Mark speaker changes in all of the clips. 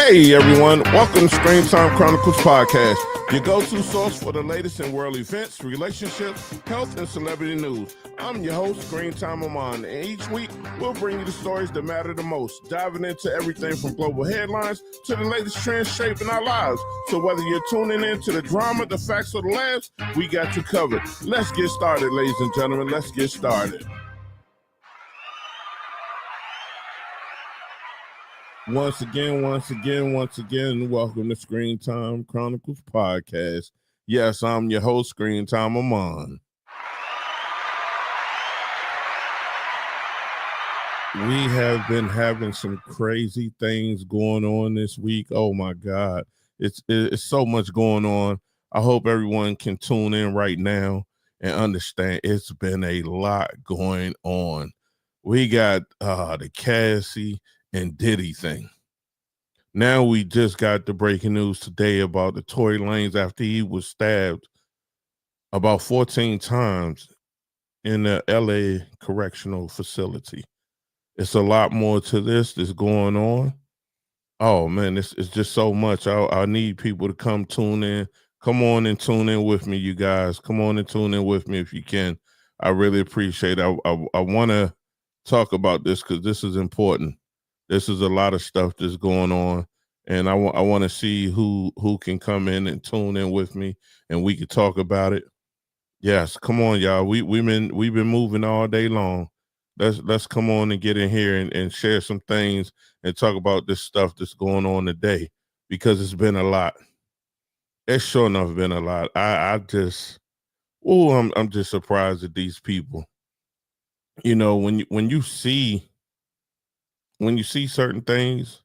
Speaker 1: Hey everyone, welcome to ScreenTime Chronicles podcast, your go-to source for the latest in world events, relationships, health, and celebrity news. I'm your host, ScreenTime Amon, and each week we'll bring you the stories that matter the most, diving into everything from global headlines to the latest trends shaping our lives. So whether you're tuning in to the drama, the facts, or the laughs, we got you covered. Let's get started, ladies and gentlemen. Let's get started. Once again, welcome to ScreenTime Chronicles podcast. Yes, I'm your host, ScreenTime Amon. We have been having some crazy things going on this week. Oh my God, it's so much going on. I hope everyone can tune in right now and understand it's been a lot going on. We got the Cassie and Diddy thing. Now we just got the breaking news today about the Tory Lanez after he was stabbed about 14 times in the LA correctional facility. It's a lot more to this that's going on. Oh man, it's just so much. I need people to come tune in. Come on and tune in with me, you guys. Come on and tune in with me if you can. I really appreciate it. I want to talk about this because this is important. This is a lot of stuff that's going on, and I want to see who can come in and tune in with me, and we can talk about it. Yes, come on, y'all. We've been moving all day long. Let's come on and get in here and share some things and talk about this stuff that's going on today because it's been a lot. It's sure enough been a lot. I'm just surprised at these people. You know, when you see certain things,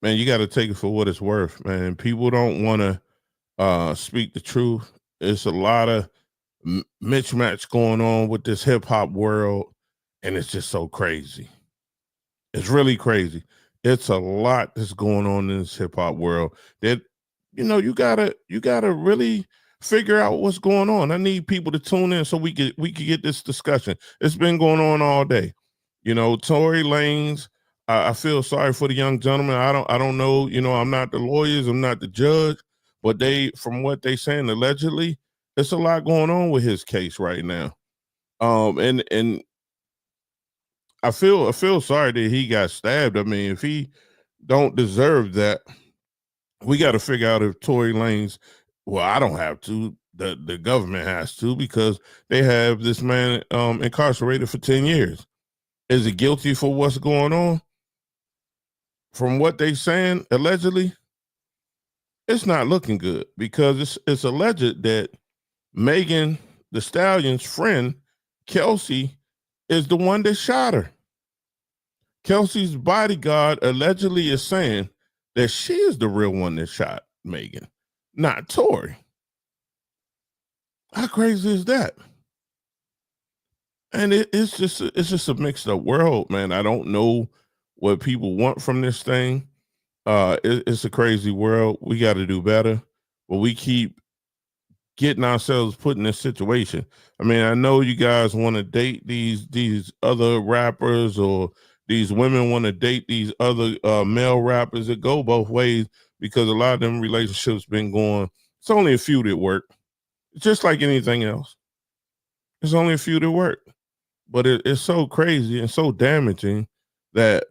Speaker 1: man, you got to take it for what it's worth, man. People don't want to speak the truth. It's a lot of mismatch going on with this hip hop world, and it's just so crazy. It's really crazy. It's a lot that's going on in this hip hop world that, you gotta really figure out what's going on. I need people to tune in so we could get this discussion. It's been going on all day. Tory Lanez. I feel sorry for the young gentleman. I don't know. I'm not the lawyers. I'm not the judge. But from what they saying, allegedly, it's a lot going on with his case right now. And I feel sorry that he got stabbed. I mean, if he don't deserve that, we got to figure out if Tory Lanez. Well, I don't have to. The government has to because they have this man incarcerated for 10 years. Is he guilty for what's going on? From what they saying, allegedly, it's not looking good because it's alleged that Megan Thee Stallion's friend, Kelsey, is the one that shot her. Kelsey's bodyguard allegedly is saying that she is the real one that shot Megan, not Tory. How crazy is that? And it's just a mixed up world, man. I don't know what people want from this thing. It's a crazy world. We got to do better, but we keep getting ourselves put in this situation. I mean, I know you guys want to date these other rappers, or these women want to date these other male rappers. That go both ways because a lot of them relationships been going. It's only a few that work. It's just like anything else. It's only a few that work, but it's so crazy and so damaging that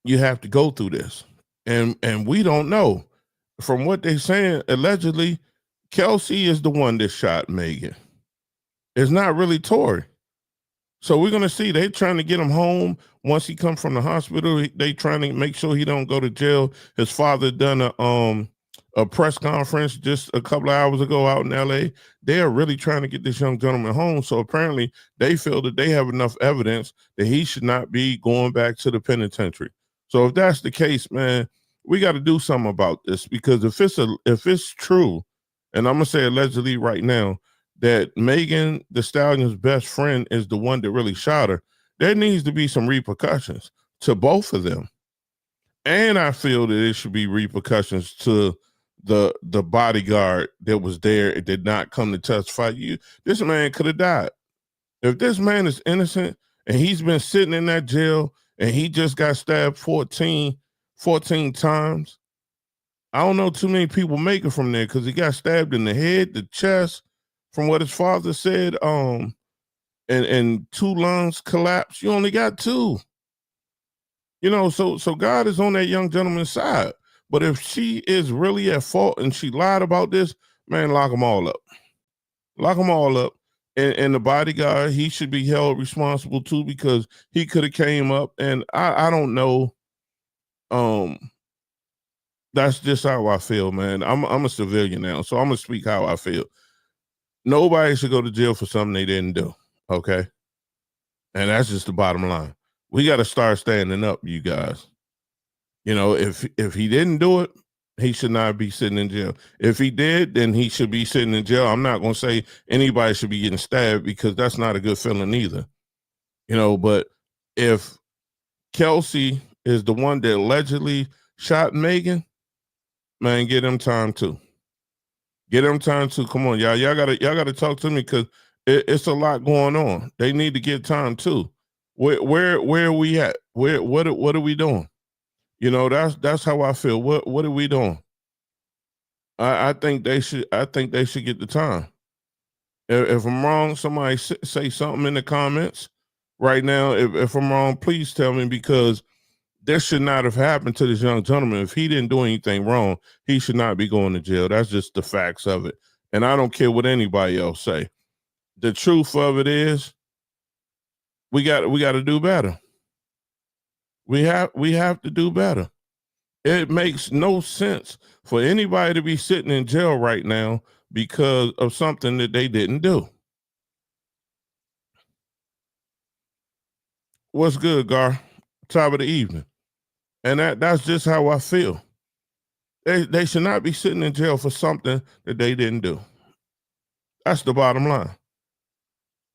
Speaker 1: you have to go through this, and we don't know. From what they're saying, allegedly, Kelsey is the one that shot Megan. It's not really Tory. So we're gonna see. They're trying to get him home once he comes from the hospital. They trying to make sure he don't go to jail. His father done a press conference just a couple of hours ago out in LA. They are really trying to get this young gentleman home. So apparently they feel that they have enough evidence that he should not be going back to the penitentiary. So if that's the case, man, we got to do something about this, because if it's true, and I'm gonna say allegedly right now, that Megan Thee Stallion's best friend is the one that really shot her, there needs to be some repercussions to both of them. And I feel that it should be repercussions to the bodyguard that was there. It did not come to testify. This man could have died. If this man is innocent and he's been sitting in that jail and he just got stabbed 14 14 times. I don't know too many people make it from there because he got stabbed in the head, the chest, from what his father said, and 2 lungs collapsed. You only got 2. So God is on that young gentleman's side. But if she is really at fault and she lied about this, man, lock them all up. Lock them all up. And the bodyguard, he should be held responsible too, because he could have came up, and I don't know. That's just how I feel, man. I'm a civilian now, so I'm gonna speak how I feel. Nobody should go to jail for something they didn't do. Okay. And that's just the bottom line. We got to start standing up, you guys. If he didn't do it, he should not be sitting in jail. If he did, then he should be sitting in jail. I'm not going to say anybody should be getting stabbed, because that's not a good feeling either. But if Kelsey is the one that allegedly shot Megan, man, get him time too. Get him time too. Come on, y'all. Y'all gotta talk to me, because it's a lot going on. They need to get time too. Where are we at? What are we doing? That's how I feel. What are we doing? I think they should get the time. If I'm wrong, somebody say something in the comments right now. If I'm wrong, please tell me, because this should not have happened to this young gentleman. If he didn't do anything wrong, he should not be going to jail. That's just the facts of it. And I don't care what anybody else say. The truth of it is, we got to do better. We have to do better. It makes no sense for anybody to be sitting in jail right now because of something that they didn't do. What's good, Gar? Top of the evening. And that's just how I feel. They should not be sitting in jail for something that they didn't do. That's the bottom line.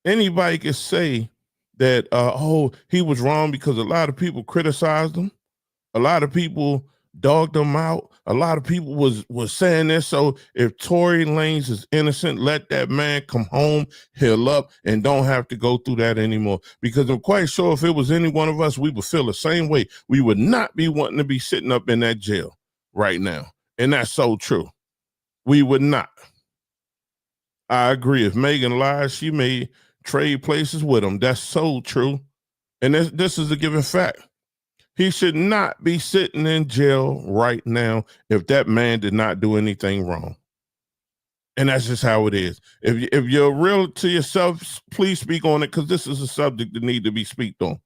Speaker 1: Anybody can say that, he was wrong, because a lot of people criticized him. A lot of people dogged him out. A lot of people was saying this. So if Tory Lanez is innocent, let that man come home, heal up, and don't have to go through that anymore. Because I'm quite sure if it was any one of us, we would feel the same way. We would not be wanting to be sitting up in that jail right now. And that's so true. We would not. I agree. If Megan lies, she may trade places with him. That's so true. And this is a given fact. He should not be sitting in jail right now if that man did not do anything wrong. And that's just how it is. If you're real to yourself, please speak on it, because this is a subject that needs to be speaked on.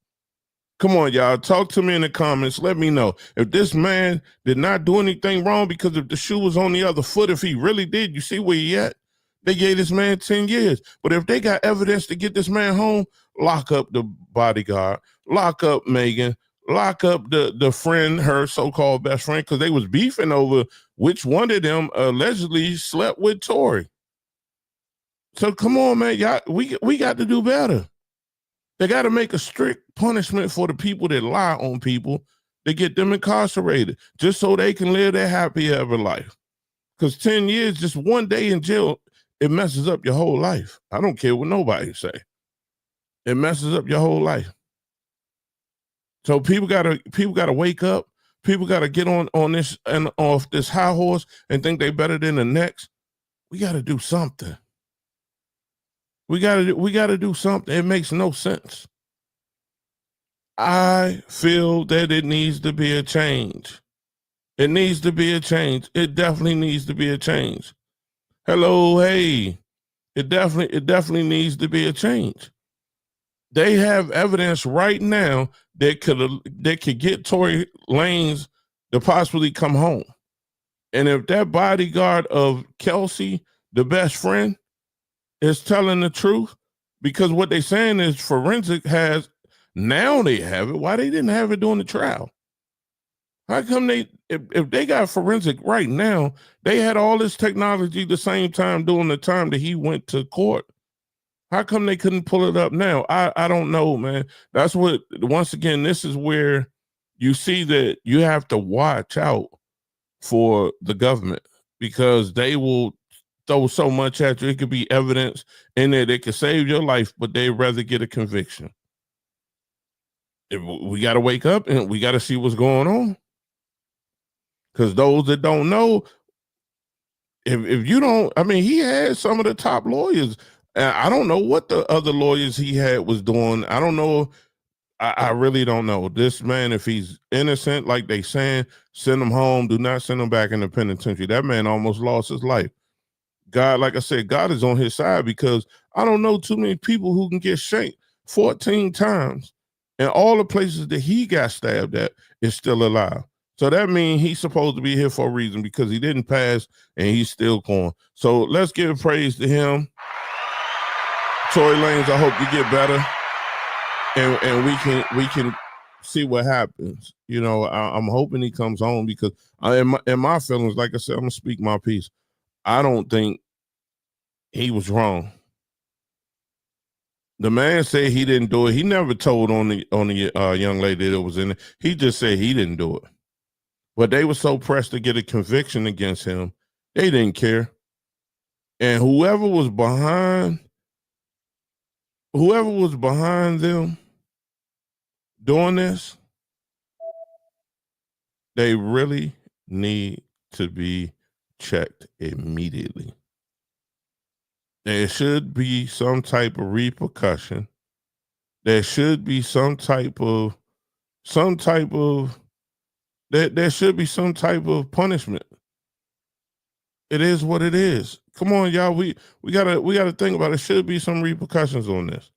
Speaker 1: Come on, y'all. Talk to me in the comments. Let me know if this man did not do anything wrong, because if the shoe was on the other foot, if he really did, you see where he at? They gave this man 10 years. But if they got evidence to get this man home, lock up the bodyguard, lock up Megan, lock up the friend, her so-called best friend, because they was beefing over which one of them allegedly slept with Tory. So come on, man. Y'all, we got to do better. They got to make a strict punishment for the people that lie on people, to get them incarcerated, just so they can live their happy ever life. Because 10 years, just one day in jail, it messes up your whole life. I don't care what nobody say. It messes up your whole life. So people gotta wake up. People gotta get on this and off this high horse and think they better than the next. We gotta do something. We gotta do something. It makes no sense. I feel that it needs to be a change. It needs to be a change. It definitely needs to be a change. Hello, hey. It definitely needs to be a change. They have evidence right now that could get Tory Lanez to possibly come home. And if that bodyguard of Kelsey, the best friend, is telling the truth, because what they're saying is forensic has, now they have it. Why they didn't have it during the trial? How come if they got forensic right now, they had all this technology the same time during the time that he went to court? How come they couldn't pull it up now? I don't know, man. That's what, once again, this is where you see that you have to watch out for the government, because they will throw so much at you. It could be evidence in there that could save your life, but they'd rather get a conviction. We got to wake up and we got to see what's going on. Because those that don't know, if you don't, I mean, he had some of the top lawyers. I don't know what the other lawyers he had was doing. I don't know. I really don't know. This man, if he's innocent, like they saying, send him home. Do not send him back in the penitentiary. That man almost lost his life. God, like I said, God is on his side, because I don't know too many people who can get shanked 14 times. And all the places that he got stabbed at is still alive. So that means he's supposed to be here for a reason, because he didn't pass and he's still going. So let's give praise to him. Tory Lanez, I hope you get better. And we can see what happens. You know, I'm hoping he comes home, because in my feelings, like I said, I'm gonna speak my piece. I don't think he was wrong. The man said he didn't do it. He never told on the young lady that was in it. He just said he didn't do it. But they were so pressed to get a conviction against him, they didn't care. And whoever was behind them doing this, they really need to be checked immediately. There should be some type of repercussion. There should be some type of there should be some type of punishment. It is what it is. Come on, y'all. We gotta think about it. There should be some repercussions on this.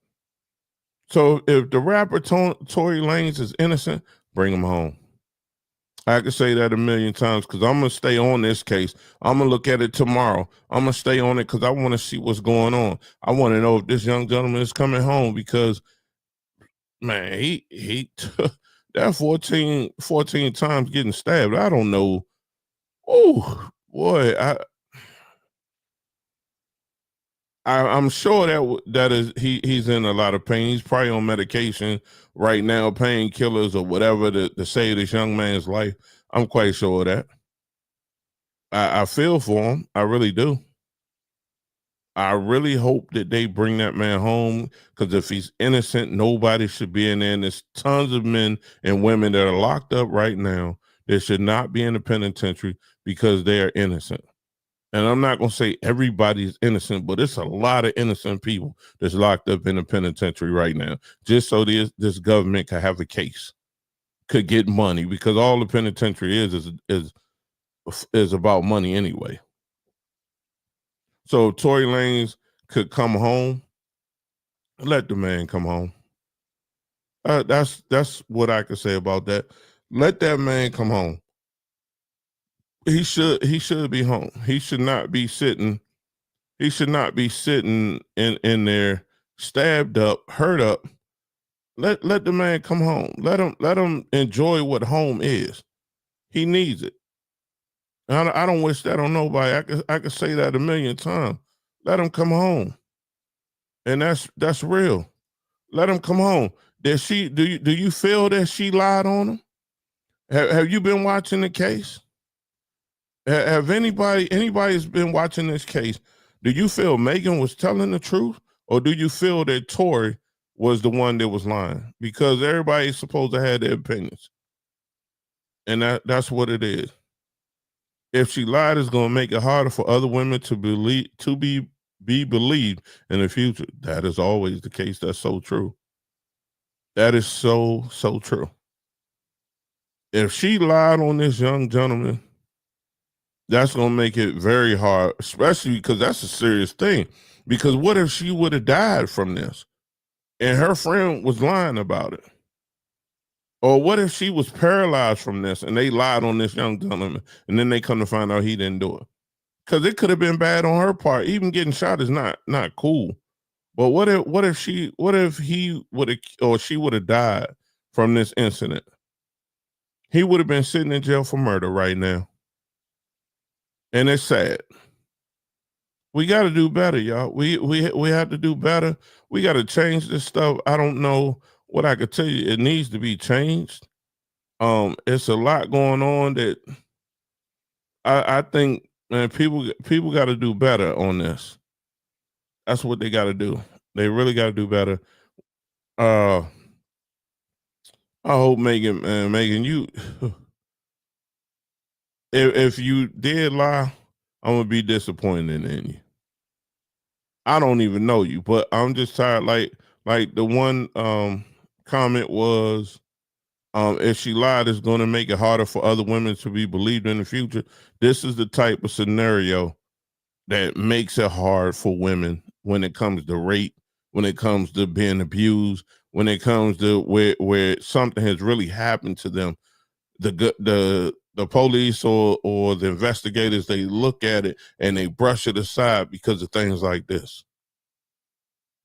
Speaker 1: So if the rapper Tory Lanez is innocent, bring him home. I could say that a million times, because I'm gonna stay on this case. I'm gonna look at it tomorrow. I'm gonna stay on it because I want to see what's going on. I want to know if this young gentleman is coming home, because man, he that 14 times getting stabbed. I don't know. Oh boy, I'm sure that is he's in a lot of pain. He's probably on medication right now, painkillers or whatever, to save this young man's life. I'm quite sure of that. I feel for him. I really do. I really hope that they bring that man home, because if he's innocent, nobody should be in there. And there's tons of men and women that are locked up right now that should not be in the penitentiary because they are innocent. And I'm not going to say everybody's innocent, but it's a lot of innocent people that's locked up in the penitentiary right now, just so this government could have a case, could get money, because all the penitentiary is about money anyway. So Tory Lanez could come home. Let the man come home. That's what I could say about that. Let that man come home. He should be home. He should not be sitting. He should not be sitting in there, stabbed up, hurt up. Let the man come home. Let him enjoy what home is. He needs it. I don't wish that on nobody. I could say that a million times. Let him come home, and that's real. Let him come home. Do you feel that she lied on him? Have you been watching the case? Have anybody's been watching this case? Do you feel Megan was telling the truth, or do you feel that Tory was the one that was lying? Because everybody's supposed to have their opinions, and that's what it is. If she lied, it's going to make it harder for other women to be believed in the future. That is always the case. That's so true. That is so true. If she lied on this young gentleman, that's going to make it very hard, especially because that's a serious thing. Because what if she would have died from this and her friend was lying about it? Or what if she was paralyzed from this and they lied on this young gentleman, and then they come to find out he didn't do it? Because it could have been bad on her part. Even getting shot is not cool. But what if he would have, or she would have died from this incident? He would have been sitting in jail for murder right now. And it's sad. We got to do better, y'all. We have to do better. We got to change this stuff. I don't know what I could tell you. It needs to be changed. It's a lot going on that I think, man, people got to do better on this. That's what they got to do. They really got to do better. I hope Megan, you if you did lie, I'm gonna be disappointed in you. I don't even know you, but I'm just tired. Like the one comment was, if she lied, it's going to make it harder for other women to be believed in the future. This is the type of scenario that makes it hard for women when it comes to rape, when it comes to being abused, when it comes to where something has really happened to them. The police or the investigators, they look at it and they brush it aside because of things like this.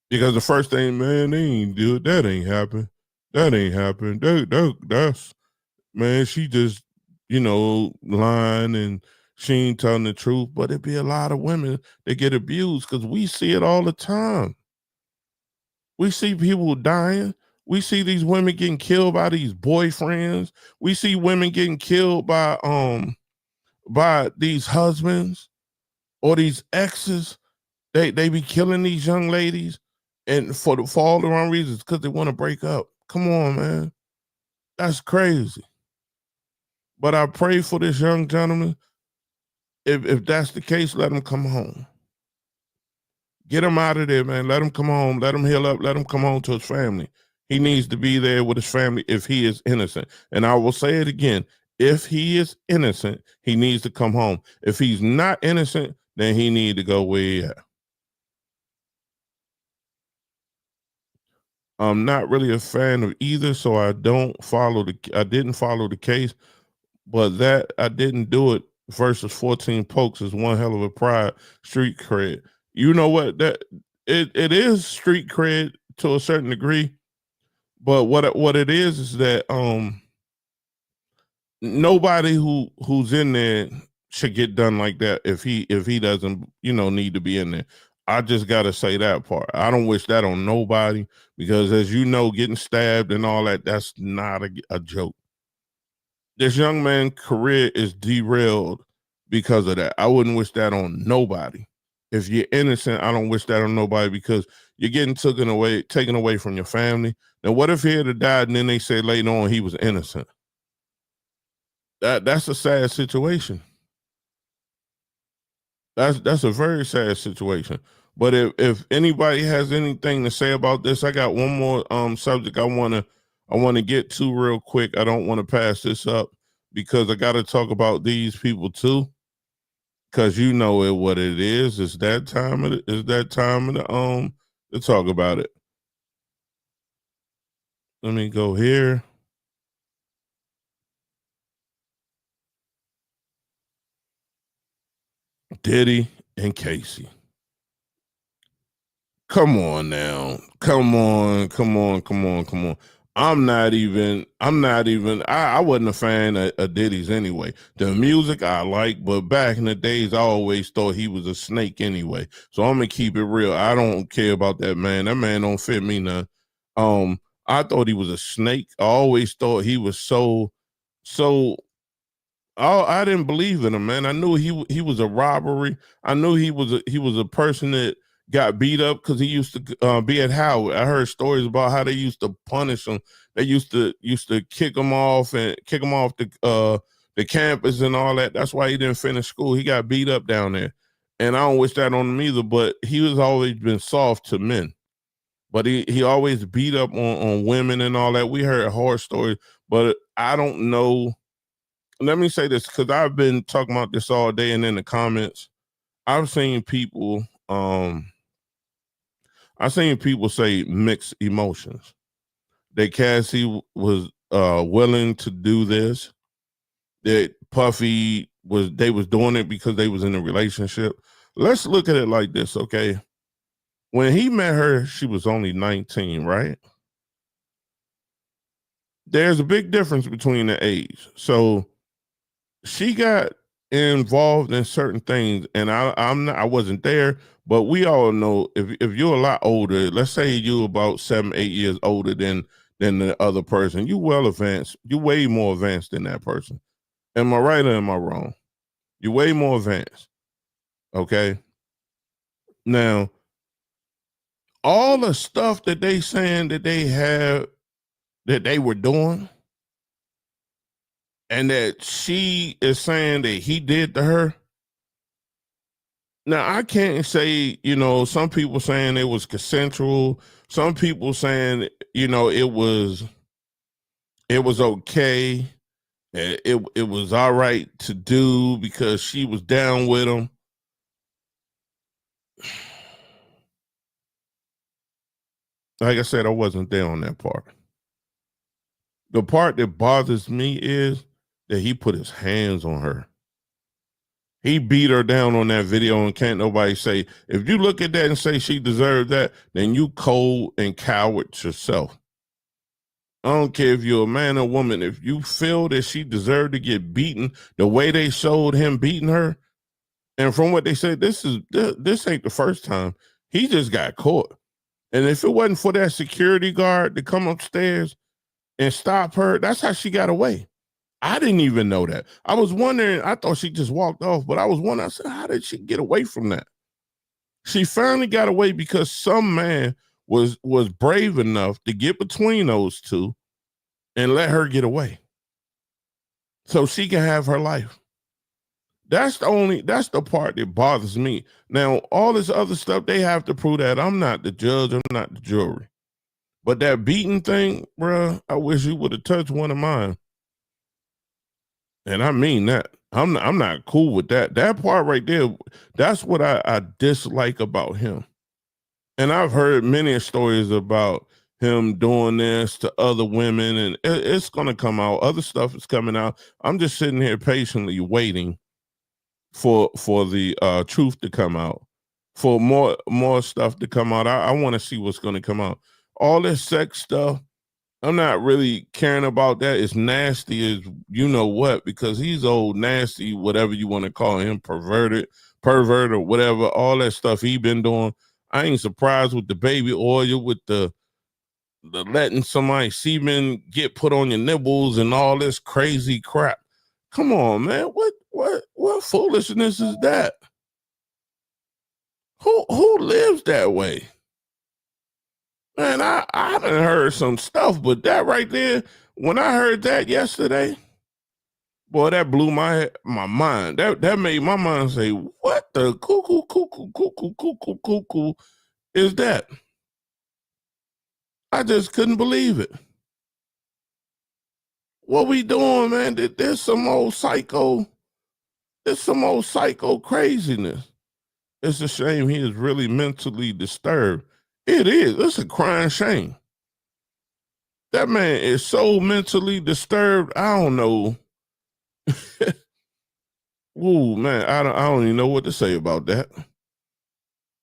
Speaker 1: Because the first thing, man, they ain't do it. That ain't happen. That ain't happen. That's man, she just, lying and she ain't telling the truth. But it be a lot of women that get abused because we see it all the time. We see people dying. We see these women getting killed by these boyfriends. We see women getting killed by these husbands or these exes. They be killing these young ladies and for all the wrong reasons because they want to break up. Come on, man. That's crazy. But I pray for this young gentleman. If that's the case, let him come home. Get him out of there, man. Let him come home. Let him heal up. Let him come home to his family. He needs to be there with his family if he is innocent. And I will say it again. If he is innocent, he needs to come home. If he's not innocent, then he need to go where he at. I'm not really a fan of either, so I didn't follow the case, but that I didn't do it versus 14 pokes is one hell of a pride street cred. You know what? That it is street cred to a certain degree, but what it is that nobody who's in there should get done like that if he doesn't need to be in there. I just gotta say that part. I don't wish that on nobody because as you know, getting stabbed and all that's not a joke. This young man's career is derailed because of that. I wouldn't wish that on nobody. If you're innocent, I don't wish that on nobody because you're getting taken away from your family. Now, what if he had died and then they say later on he was innocent? That's a sad situation. That's a very sad situation. But if anybody has anything to say about this, I got one more subject I wanna get to real quick. I don't want to pass this up because I got to talk about these people too. Cause you know it what it is. It's that time of the to talk about it. Let me go here. Diddy and Cassie. Come on now. Come on. I wasn't a fan of Diddy's anyway. The music I like, but back in the days, I always thought he was a snake anyway. So I'm gonna keep it real. I don't care about that man. That man don't fit me none. I thought he was a snake. I always thought he was so I didn't believe in him, man. I knew he was a robbery. I knew he was a person that got beat up because he used to be at Howard. I heard stories about how they used to punish him. They used to kick him off and kick him off the campus and all that. That's why he didn't finish school. He got beat up down there, and I don't wish that on him either. But he was always been soft to men, but he always beat up on women and all that. We heard horror stories, but I don't know. Let me say this because I've been talking about this all day, and in the comments, I've seen people, say mixed emotions. That Cassie was willing to do this. That Puffy was doing it because they was in a relationship. Let's look at it like this, okay? When he met her, she was only 19, right? There's a big difference between the age. So she got involved in certain things, and I wasn't there, but we all know if you're a lot older, let's say you're about 7, 8 years older than the other person, you well advanced, you way more advanced than that person. Am I right or am I wrong? You're way more advanced. Okay. Now, all the stuff that they saying that they have that they were doing, and that she is saying that he did to her. Now, I can't say, some people saying it was consensual. Some people saying, it was okay. It was all right to do because she was down with him. Like I said, I wasn't there on that part. The part that bothers me is that he put his hands on her. He beat her down on that video, and can't nobody say, if you look at that and say she deserved that, then you cold and coward yourself. I don't care if you're a man or woman. If you feel that she deserved to get beaten the way they showed him beating her, and from what they said, this ain't the first time. He just got caught. And if it wasn't for that security guard to come upstairs and stop her, that's how she got away. I didn't even know that. I was wondering, I thought she just walked off, but I was wondering, I said, how did she get away from that? She finally got away because some man was brave enough to get between those two and let her get away so she can have her life. That's the part that bothers me. Now, all this other stuff, they have to prove that. I'm not the judge, I'm not the jury. But that beating thing, bruh, I wish you would have touched one of mine. And I mean that. I'm not cool with that. That part right there, that's what I dislike about him. And I've heard many stories about him doing this to other women, and it's going to come out. Other stuff is coming out. I'm just sitting here patiently waiting for the truth to come out, for more stuff to come out. I want to see what's going to come out. All this sex stuff, I'm not really caring about that. It's nasty as you know what, because he's old, nasty, whatever you want to call him, pervert or whatever, all that stuff he been doing. I ain't surprised with the baby oil, with the letting somebody semen get put on your nipples and all this crazy crap. Come on, man. What foolishness is that? Who lives that way? Man, I done heard some stuff, but that right there, when I heard that yesterday, boy, that blew my mind. That made my mind say, what the cuckoo is that? I just couldn't believe it. What we doing, man? There's some old psycho craziness. It's a shame he is really mentally disturbed. It is. It's a crying shame. That man is so mentally disturbed. I don't know. Ooh, man, I don't even know what to say about that.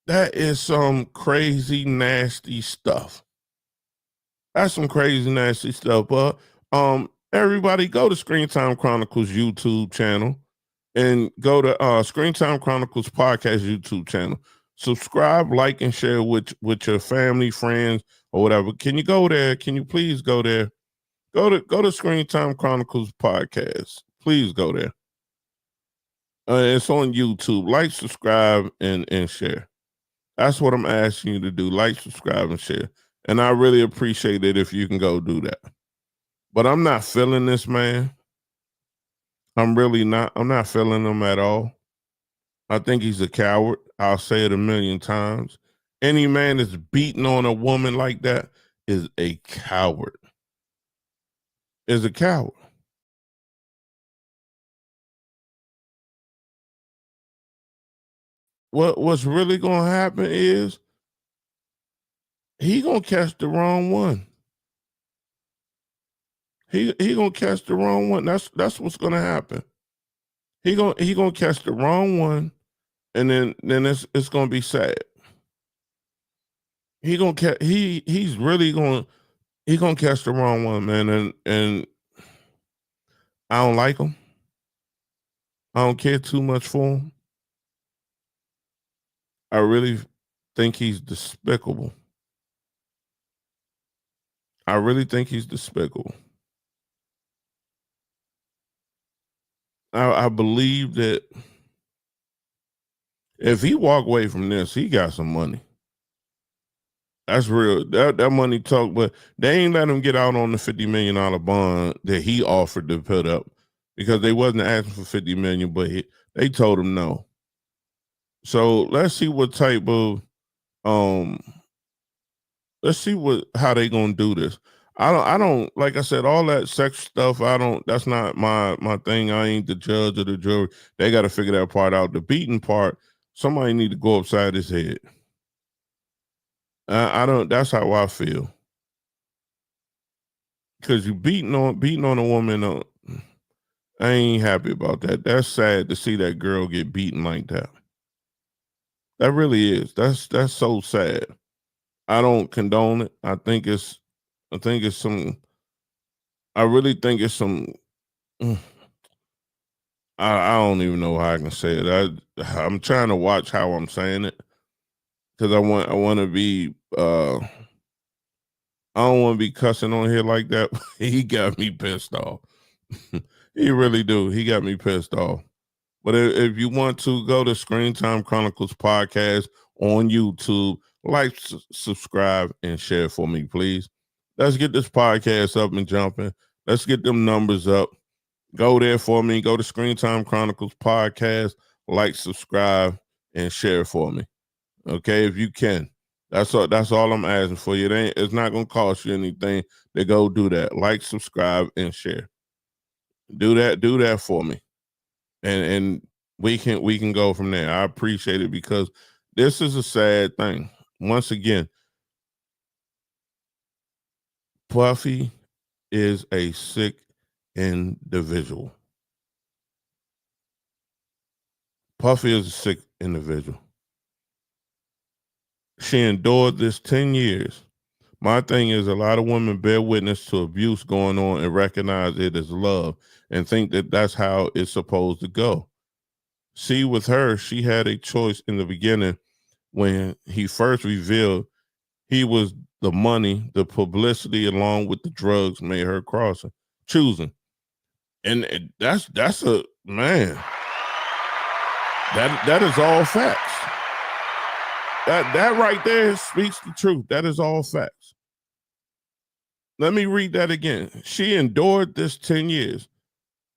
Speaker 1: That is some crazy, nasty stuff. That's some crazy, nasty stuff. But everybody go to ScreenTime Chronicles YouTube channel and go to ScreenTime Chronicles podcast YouTube channel. Subscribe, like, and share with your family, friends, or whatever. Can you go there? Can you please go there? Go to ScreenTime Chronicles podcast. Please go there. It's on YouTube. Like, subscribe, and share. That's what I'm asking you to do. Like, subscribe, and share. And I really appreciate it if you can go do that. But I'm not feeling this man. I'm not feeling him at all. I think he's a coward. I'll say it a million times. Any man that's beating on a woman like that is a coward. Is a coward. What's really gonna happen is he gonna catch the wrong one. He gonna catch the wrong one. That's what's gonna happen. He gonna catch the wrong one, and then it's gonna be sad. He's really gonna catch the wrong one, man, and I don't like him. I don't care too much for him. I really think he's despicable. I really think he's despicable. I believe that if he walk away from this, he got some money. That's real. That money talk, but they ain't let him get out on the $50 million bond that he offered to put up. because they wasn't asking for 50 million, but they told him no. So let's see what type of um let's see how they gonna do this. I don't like I said, all that sex stuff, that's not my thing. I ain't the judge or the jury. They gotta figure that part out. The beating part, somebody need to go upside his head. I don't that's how I feel. Cause you beating on a woman, I ain't happy about that. That's sad to see that girl get beaten like that. That really is. That's so sad. I don't condone it. I think it's some I really think it's some mm, I don't even know how I can say it. I'm trying to watch how I'm saying it because I want to be I don't want to be cussing on here like that. He got me pissed off. He really do. He got me pissed off. But if you want to go to ScreenTime Chronicles podcast on YouTube, like, subscribe, and share for me, please. Let's get this podcast up and jumping. Let's get them numbers up. Go there for me. Go to ScreenTime Chronicles podcast, like, subscribe, and share for me. Okay, if you can. That's all I'm asking for you. It's not gonna cost you anything to go do that. Like, subscribe, and share. Do that for me. And we can go from there. I appreciate it because this is a sad thing. Once again, Puffy is a sick individual. Puffy is a sick individual. She endured this 10 years. My thing is, a lot of women bear witness to abuse going on and recognize it as love and think that that's how it's supposed to go. See, with her, she had a choice in the beginning when he first revealed he was the money, the publicity, along with the drugs made her choosing. And that's a man. That is all facts. That right there speaks the truth. That is all facts. Let me read that again. She endured this 10 years.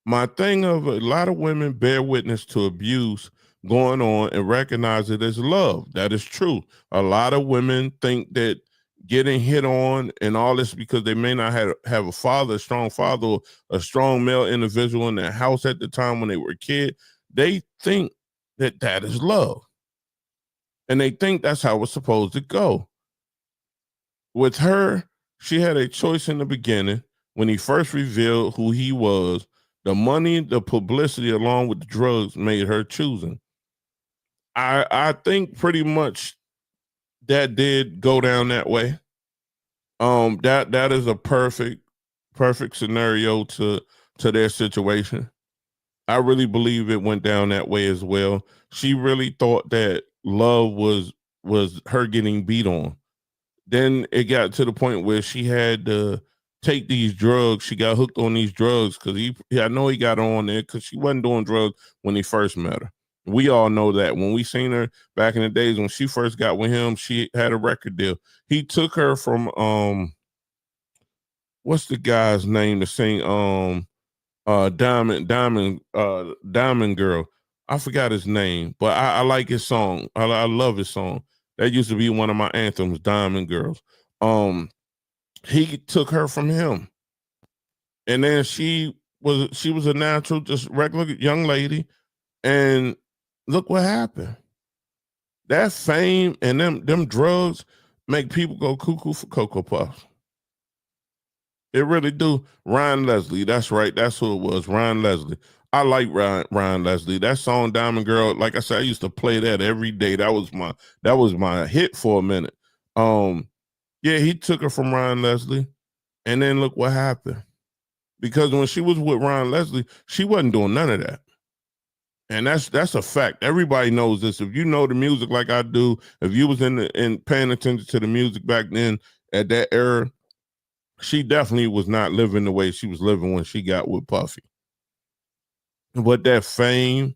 Speaker 1: My thing of a lot of women bear witness to abuse going on and recognize it as love. That is true. A lot of women think that getting hit on and all this because they may not have a father, a strong father, or a strong male individual in their house at the time when they were a kid. They think that is love. And they think that's how it's supposed to go. With her, she had a choice in the beginning when he first revealed who he was. The money, the publicity, along with the drugs made her choosing. I think pretty much that did go down that way. That is a perfect scenario to their situation. I really believe it went down that way as well. She really thought that love was her getting beat on. Then it got to the point where she had to take these drugs. She got hooked on these drugs because I know he got on there because she wasn't doing drugs when he first met her. We all know that. When we seen her back in the days when she first got with him, she had a record deal. He took her from what's the guy's name to sing Diamond Girl. I forgot his name, but I like his song. I love his song. That used to be one of my anthems, Diamond Girls. He took her from him. And then she was a natural, just regular young lady. And look what happened. That fame and them drugs make people go cuckoo for Cocoa Puffs. It really do. Ryan Leslie, that's right. That's who it was, Ryan Leslie. I like Ryan Leslie. That song Diamond Girl, like I said, I used to play that every day. That was my hit for a minute. Yeah, he took her from Ryan Leslie, and then look what happened. Because when she was with Ryan Leslie, she wasn't doing none of that. And that's a fact. Everybody knows this. If you know the music like I do, if you was in paying attention to the music back then at that era, she definitely was not living the way she was living when she got with Puffy. But that fame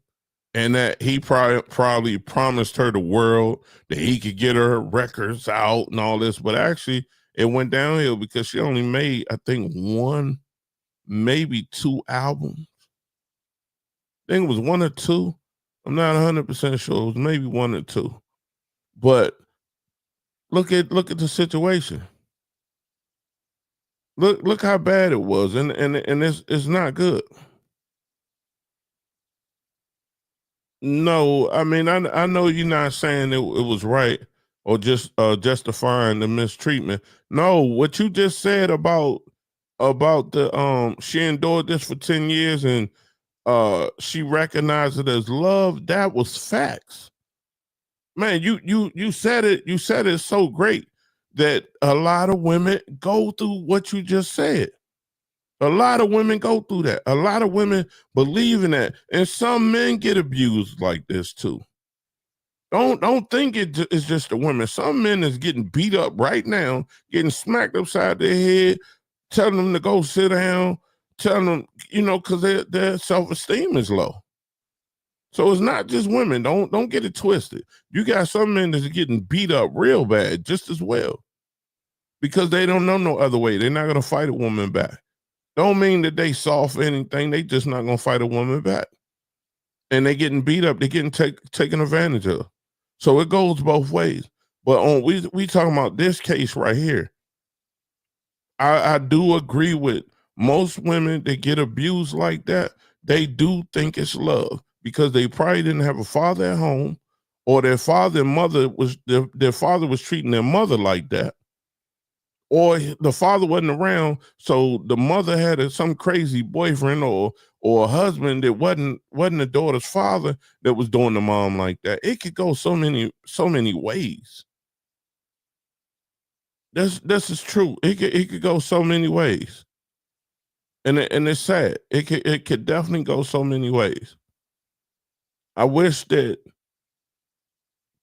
Speaker 1: and that he probably promised her the world, that he could get her records out and all this, but actually it went downhill because she only made, I think, one, maybe two albums. think it was one or two. I'm not 100% sure. It was maybe one or two. But look at the situation. Look how bad it was, and it's not good. No, I mean I know you're not saying it was right or just justifying the mistreatment. No, what you just said about the she endured this for 10 years and she recognized it as love, that was facts. Man, you said it so great that a lot of women go through what you just said. A lot of women go through that. A lot of women believe in that, and some men get abused like this too. Don't think it's just the women. Some men is getting beat up right now, getting smacked upside their head, telling them to go sit down, telling them, because their self-esteem is low. So it's not just women. Don't get it twisted. You got some men that's getting beat up real bad just as well because they don't know no other way. They're not gonna fight a woman back. Don't mean that they soft or anything. They just not gonna fight a woman back. And they getting beat up. They're getting taken advantage of. So it goes both ways. But we talking about this case right here. I do agree with most women that get abused like that. They do think it's love because they probably didn't have a father at home, or their father and mother was their father was treating their mother like that, or the father wasn't around, so the mother had some crazy boyfriend or a husband that wasn't the daughter's father that was doing the mom like that. It could go so many ways. This is true. It could go so many ways. And it's sad. It could definitely go so many ways. I wish that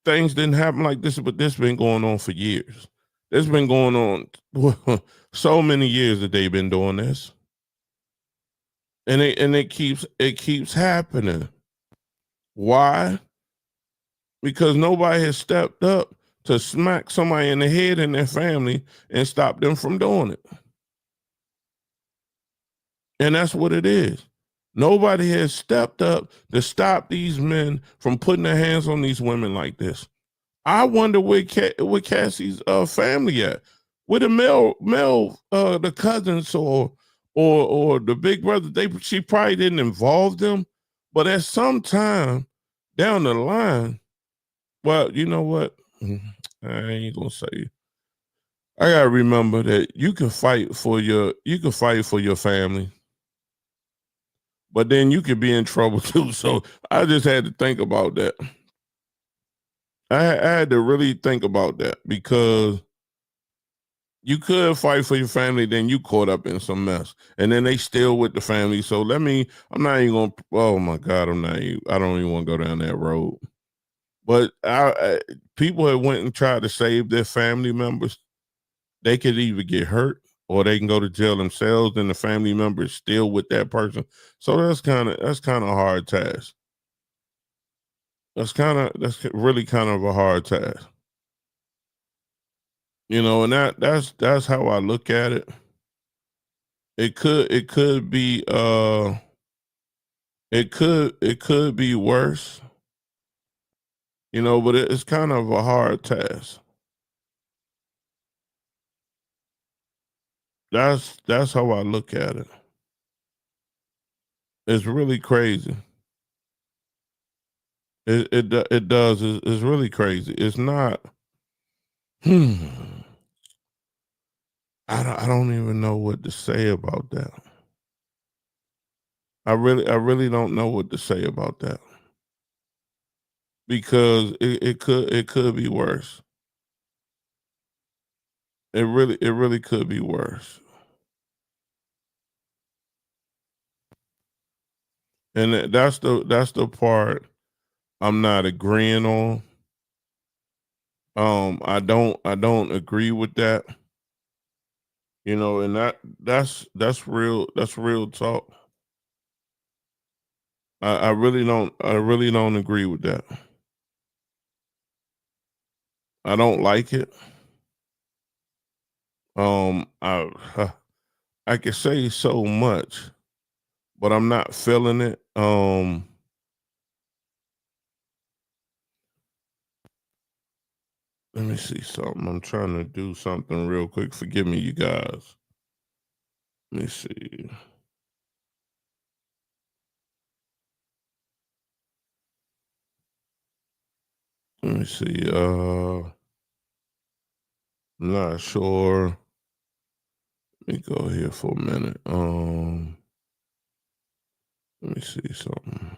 Speaker 1: things didn't happen like this, but this been going on for years. It's been going on so many years that they've been doing this, and it keeps happening. Why? Because nobody has stepped up to smack somebody in the head in their family and stop them from doing it. And that's what it is. Nobody has stepped up to stop these men from putting their hands on these women like this. I wonder where Cassie's family at. Where the the cousins or the big brother, she probably didn't involve them, but at some time down the line, well, you know what? I ain't gonna say it. I gotta remember that you can fight for your family, but then you could be in trouble too. So I just had to think about that. I had to really think about that because you could fight for your family, then you caught up in some mess, and then they still with the family. So I'm not even gonna. Oh my God, I don't even want to go down that road. But people that went and tried to save their family members, they could either get hurt or they can go to jail themselves, and the family member is still with that person. So that's kind of a hard task. That's really kind of a hard task. And that's how I look at it. It could be it could be worse, but it's kind of a hard task. That's how I look at it. It's really crazy. It does. It's really crazy. It's not. Hmm, I don't even know what to say about that. I really don't know what to say about that because it could be worse. It really could be worse. And that's the part I'm not agreeing on. I don't agree with that. And that's real talk. I really don't agree with that. I don't like it. I I can say so much, but I'm not feeling it. Let me see something. I'm trying to do something real quick. Forgive me, you guys. Let me see. Let me see. I'm not sure. Let me go here for a minute. Let me see something.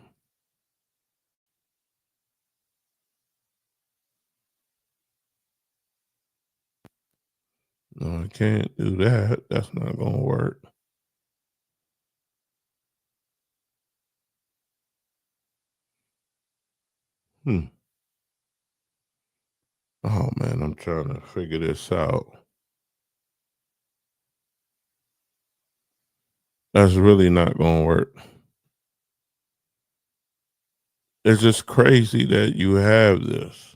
Speaker 1: No, I can't do that. That's not gonna work. Hmm. Oh man, I'm trying to figure this out. That's really not gonna work. It's just crazy that you have this.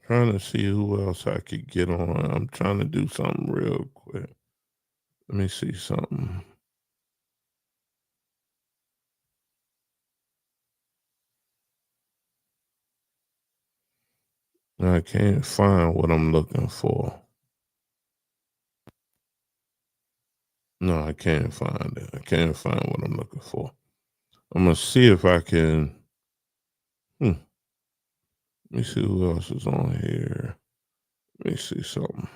Speaker 1: Trying to see who else I could get on. I'm trying to do something real quick. Let me see something. I can't find what I'm looking for. No, I can't find it. I can't find what I'm looking for. I'm gonna see if I can. Let me see who else is on here. Let me see something.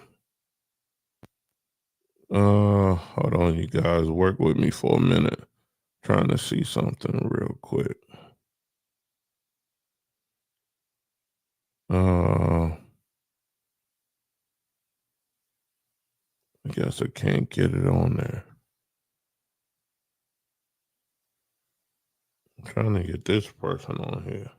Speaker 1: Hold on, you guys. Work with me for a minute. Trying to see something real quick. I guess I can't get it on there. I'm trying to get this person on here.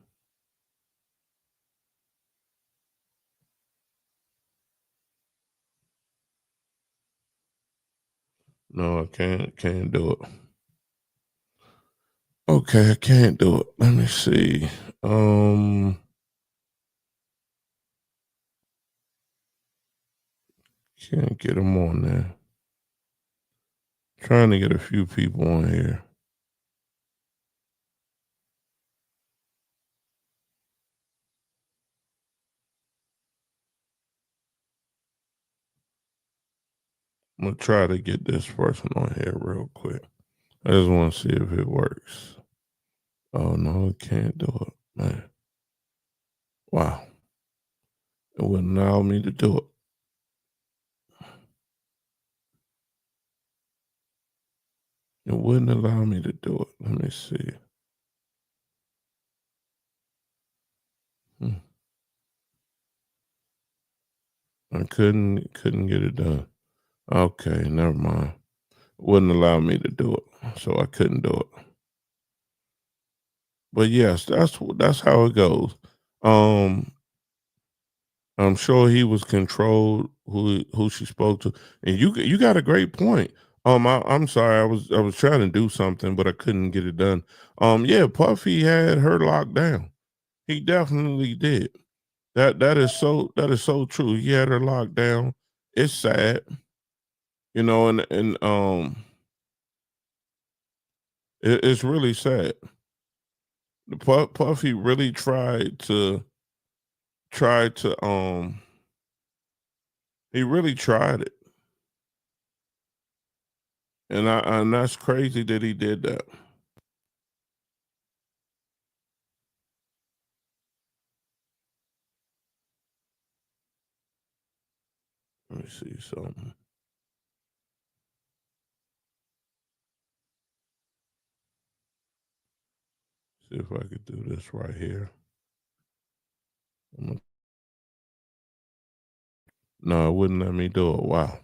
Speaker 1: No, I can't do it. Okay, I can't do it. Let me see. Can't get them on there. Trying to get a few people on here. I'm gonna try to get this person on here real quick. I just want to see if it works. Oh no, it can't do it, man. Wow, it wouldn't allow me to do it. It wouldn't allow me to do it. Let me see. Hmm. I couldn't get it done. Okay, never mind. Wouldn't allow me to do it, so I couldn't do it. But yes, that's how it goes. Um, I'm sure he was controlled who she spoke to, and you got a great point. I'm sorry, I was trying to do something, but I couldn't get it done. Yeah, Puffy had her locked down. He definitely did. That is so true. He had her locked down. It's sad, and it's really sad. Puffy really tried to he really tried it, and that's crazy that he did that. Let me see something. See if I could do this right here. No, it wouldn't let me do it. Wow.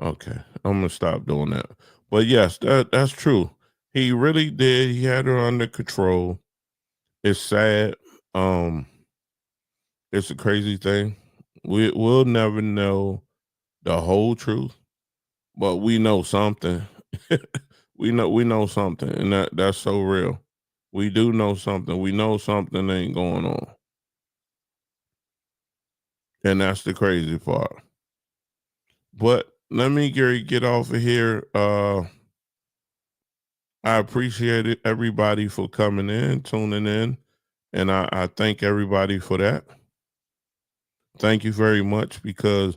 Speaker 1: Okay, I'm gonna stop doing that. But yes, that's true. He really did. He had her under control. It's sad. Um, it's a crazy thing. We'll never know the whole truth, but we know something. we know something, and that's so real. We do know something. We know something ain't going on, and that's the crazy part. But let me get off of here. I appreciate it, everybody, for coming in, tuning in, and I thank everybody for that. Thank you very much, because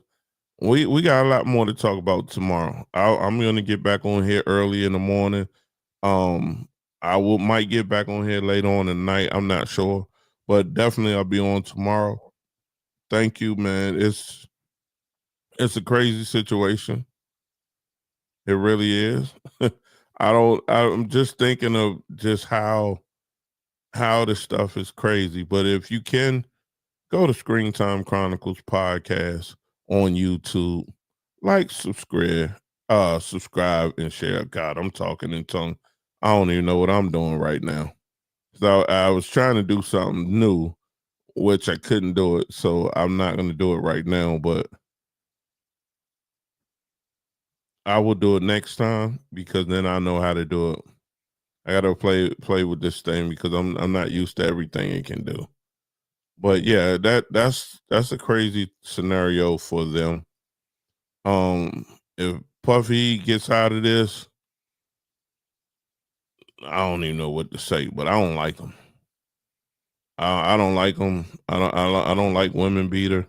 Speaker 1: we got a lot more to talk about tomorrow. I'm going to get back on here early in the morning. Um, might get back on here later on tonight. I'm not sure, but definitely I'll be on tomorrow. Thank you, man. It's a crazy situation. It really is. I'm just thinking of just how this stuff is crazy. But if you can, go to ScreenTime Chronicles podcast on YouTube, like, subscribe and share. God, I'm talking in tongue. I don't even know what I'm doing right now. So I was trying to do something new, which I couldn't do it. So I'm not going to do it right now, but I will do it next time, because then I know how to do it. I gotta play with this thing, because I'm not used to everything it can do. But yeah, that's a crazy scenario for them. If Puffy gets out of this, I don't even know what to say, but I don't like him. I don't like him. I don't like Women Beater.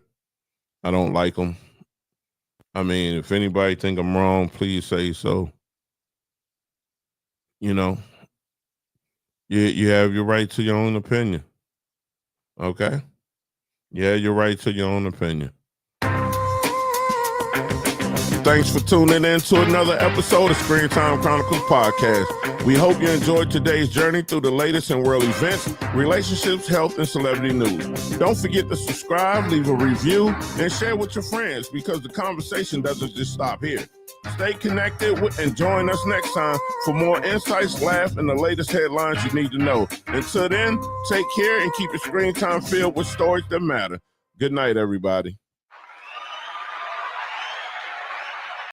Speaker 1: I don't like him. I mean, if anybody think I'm wrong, please say so. You know, you have your right to your own opinion. Okay? Yeah, you're right to your own opinion. Thanks for tuning in to another episode of ScreenTime Chronicles podcast. We hope you enjoyed today's journey through the latest in world events, relationships, health, and celebrity news. Don't forget to subscribe, leave a review, and share with your friends, because the conversation doesn't just stop here. Stay connected and join us next time for more insights, laugh, and the latest headlines you need to know. Until then, take care and keep your screen time filled with stories that matter. Good night, everybody.